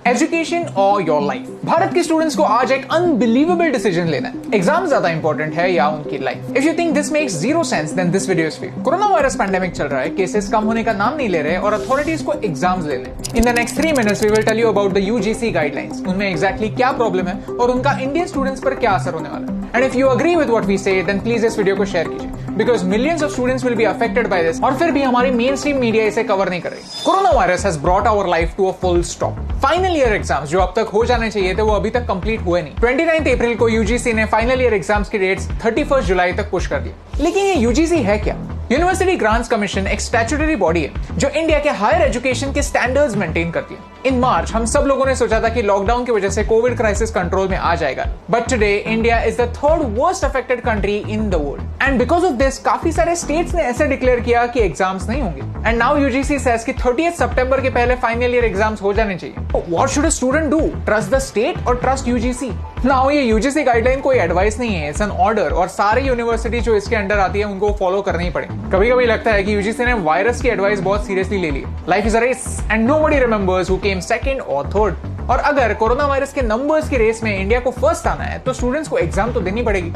Education और your life. Bharat के students को आज एक अनबिलीवेबल डिसीजन लेना है, एग्जाम ज्यादा इंपॉर्टेंट है या उनकी life. If you think this makes zero sense then this video is for you. Corona virus pandemic चल रहा है, केसेस कम होने का नाम नहीं ले रहे और अथॉरिटीज को एग्जाम्स ले रहे। In the next 3 minutes we will tell you about the UGC guidelines, उनमें एग्जैक्टली क्या प्रॉब्लम है और उनका इंडियन स्टूडेंट्स पर क्या असर होने वाला है। And if you agree with what we say then please इस वीडियो को शेयर कीजिए, because millions of students will be affected by this और फिर भी हमारी मेन स्ट्रीम मीडिया इसे कवर नहीं कर रही। Corona virus has brought our life to a full stop. Final year exams जो अब तक हो जाने चाहिए थे वो अभी तक कंप्लीट हुए नहीं। 29 अप्रैल को यूजीसी ने फाइनल ईयर एग्जाम्स की डेट्स 31 जुलाई तक पुश कर दी। लेकिन ये यूजीसी है क्या? यूनिवर्सिटी ग्रांट्स कमीशन एक स्टैट्यूटरी बॉडी है जो इंडिया के हायर एजुकेशन के स्टैंडर्ड्स मेंटेन करती है। इन मार्च हम सब लोगों ने सोचा था कि लॉकडाउन की वजह से कोविड क्राइसिस कंट्रोल में आ जाएगा, but today India is the third worst affected country in the world and because of this काफी सारे स्टेट्स ने ऐसे डिक्लेयर किया कि एग्जाम्स नहीं होंगे। एंड नाउ यूजीसी सेज कि 30 सितंबर के पहले फाइनल ईयर एग्जाम्स हो जाने चाहिए। What should a student do? Trust the state और ट्रस्ट यूजीसी? नाउ ये यूजीसी गाइडलाइन कोई एडवाइस नहीं है, इट्स एन ऑर्डर और सारे यूनिवर्सिटी जो इसके अंडर आती है उनको फॉलो करनी ही पड़े। कभी कभी लगता है कि यूजीसी ने वायरस की एडवाइस बहुत सीरियसली ले ली। Life is a race and nobody remembers who came second और थर्ड। और अगर कोरोना वायरस के नंबर्स की रेस में इंडिया को फर्स्ट आना है तो स्टूडेंट्स को एग्जाम तो देनी पड़ेगी।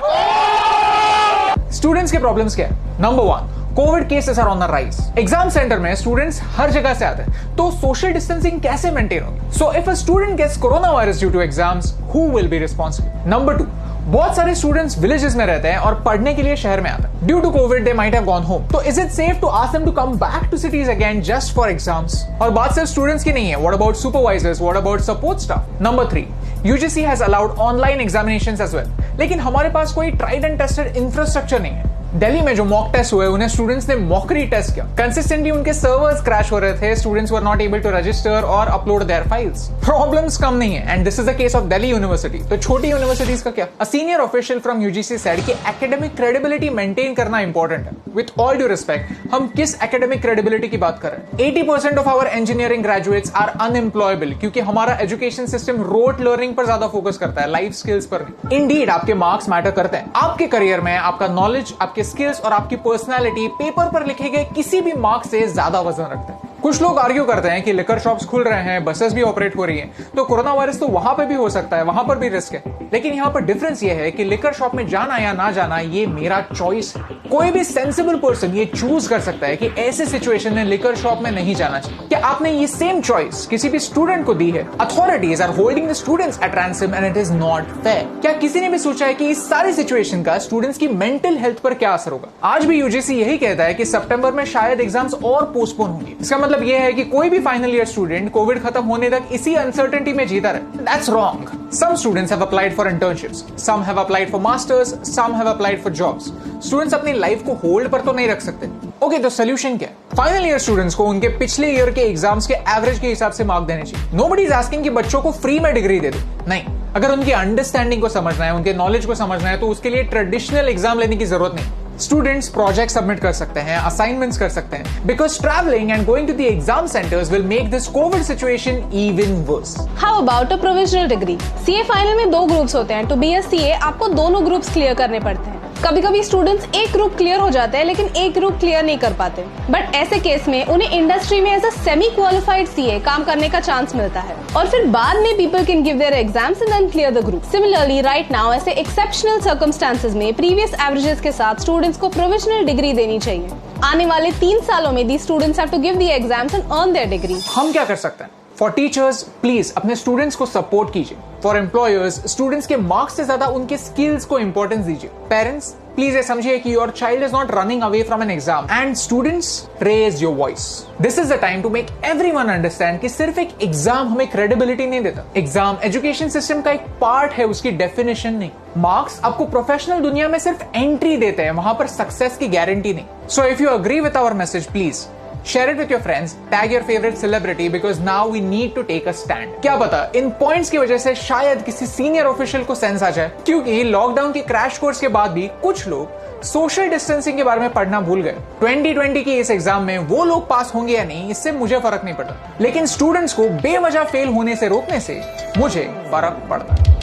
स्टूडेंट्स के प्रॉब्लम्स क्या है? Number 1, Covid cases are on the rise. Exam centre में स्टूडेंट्स हर जगह से आते हैं, तो सोशल डिस्टेंसिंग कैसे मेंटेन होगी? So if a student gets corona virus due to exams, who will be responsible? Number 2, बहुत सारे स्टूडेंट्स विलेजेस में रहते हैं और पढ़ने के लिए शहर में आते हैं। Due to covid they might have gone home, तो is it safe to ask them to come back to cities again just for exams? और बात सिर्फ स्टूडेंट्स की नहीं है, what about supervisors, what about support staff? Number 3, UGC has allowed online examinations as well, लेकिन हमारे पास कोई tried and tested infrastructure नहीं है। दिल्ली में जो मॉक टेस्ट हुए उन्हें स्टूडेंट्स ने मॉकरी टेस्ट किया। कंसिस्टेंटली उनके सर्वर्स क्रैश हो रहे थे, students were not able to register और अपलोड देयर फाइल्स। प्रॉब्लम्स कम नहीं है and this is the case of Delhi university. तो छोटी यूनिवर्सिटीज का क्या? A senior official from UGC said कि एकेडमिक क्रेडिबिलिटी मेंटेन करना इंपॉर्टेंट है। विद ऑल ड्यू रिस्पेक्ट, हम किस एकेडमिक क्रेडिबिलिटी की बात कर रहे हैं? 80% of our engineering graduates are unemployable क्योंकि हमारा एजुकेशन सिस्टम रोट लर्निंग पर ज्यादा फोकस करता है, लाइफ स्किल्स पर नहीं। इंडीड आपके मार्क्स मैटर करते हैं। आपके करियर में आपका नॉलेज, आपके स्किल्स और आपकी पर्सनालिटी पेपर पर लिखे गए किसी भी मार्क्स से ज्यादा वजन रखते हैं। कुछ लोग आर्ग्यू करते हैं कि लिकर शॉप्स खुल रहे हैं, बसेस भी ऑपरेट हो रही हैं, तो कोरोना वायरस तो वहां पे भी हो सकता है, वहां पर भी रिस्क है। लेकिन यहाँ पर डिफरेंस ये है कि लिकर शॉप में जाना या ना जाना ये मेरा चॉइस है। कोई भी सेंसिबल पर्सन ये चूज कर सकता है कि ऐसे सिचुएशन में लिकर शॉप में नहीं जाना चाहिए। क्या आपने ये सेम चॉइस किसी भी स्टूडेंट को दी है? Authorities are holding the students at ransom and it is not fair. क्या किसी ने भी सोचा है कि इस सारी सिचुएशन का स्टूडेंट्स की मेंटल हेल्थ पर क्या असर होगा? आज भी यूजीसी यही कहता है कि सितंबर में शायद एग्जाम्स और पोस्टपोन होंगे। इसका मतलब यह है कि कोई भी फाइनल ईयर स्टूडेंट कोविड खत्म होने तक इसी अनसर्टेनिटी में जीता रहे। That's wrong. Some students have applied for internships, some have applied for masters, some have applied for jobs. Students अपनी लाइफ को होल्ड पर तो नहीं रख सकते। ओके, तो सोल्यूशन क्या है? फाइनल ईयर स्टूडेंट्स को उनके पिछले ईयर के एग्जाम्स के एवरेज के हिसाब से मार्क देने चाहिए। Nobody is asking कि बच्चों को फ्री में डिग्री दे दो, नहीं। अगर उनकी अंडरस्टैंडिंग को समझना है, उनके नॉलेज को समझना है, तो उसके लिए ट्रेडिशनल एग्जाम लेने की जरूरत नहीं। स्टूडेंट्स प्रोजेक्ट सबमिट कर सकते हैं, असाइनमेंट्स कर सकते हैं, because travelling and going to the exam centres will make this Covid situation even worse. How about a provisional degree? CA final में 2 ग्रुप्स होते हैं। टू बी अ सीए आपको दोनों ग्रुप्स क्लियर करने पड़ते हैं। कभी कभी स्टूडेंट्स एक ग्रुप क्लियर हो जाते हैं लेकिन एक ग्रुप क्लियर नहीं कर पाते, बट ऐसे केस में उन्हें इंडस्ट्री में as a semi qualified CA काम करने का चांस मिलता है और फिर बाद में people can give their exams and then clear the group. Similarly right now ऐसे एक्सेप्शनल सर्कमस्टांसेस में प्रीवियस एवरेजेस के साथ स्टूडेंट्स को प्रोविजनल डिग्री देनी चाहिए। आने वाले 3 सालों में the students have to give the exams and earn their degree. हम क्या कर सकते हैं? फॉर टीचर्स, प्लीज अपने स्टूडेंट्स को सपोर्ट कीजिए। फॉर एम्प्लॉयर्स, स्टूडेंट्स के मार्क्स से ज्यादा उनके स्किल्स को इंपॉर्टेंस दीजिए। पेरेंट्स, प्लीज ये समझिए कि your child is not running away from an exam and students, raise your voice. This is the time to make everyone understand कि सिर्फ एक एग्जाम हमें क्रेडिबिलिटी नहीं देता। एग्जाम एजुकेशन सिस्टम का एक पार्ट है, उसकी डेफिनेशन नहीं। मार्क्स आपको प्रोफेशनल दुनिया में सिर्फ एंट्री देते हैं, वहां पर सक्सेस की गारंटी नहीं। So if you agree with our message, please share it with your friends, tag your favorite celebrity because now we need to take a stand. क्या पता इन पॉइंट्स की वजह से शायद किसी सीनियर ऑफिशियल को सेंस आ जाए, क्योंकि लॉकडाउन के क्रैश कोर्स के बाद भी कुछ लोग सोशल डिस्टेंसिंग के बारे में पढ़ना भूल गए। 2020 की इस एग्जाम में वो लोग पास होंगे या नहीं इससे मुझे फर्क नहीं पड़ता, लेकिन स्टूडेंट्स को बेवजह फेल होने से रोकने से मुझे फर्क पड़ता है।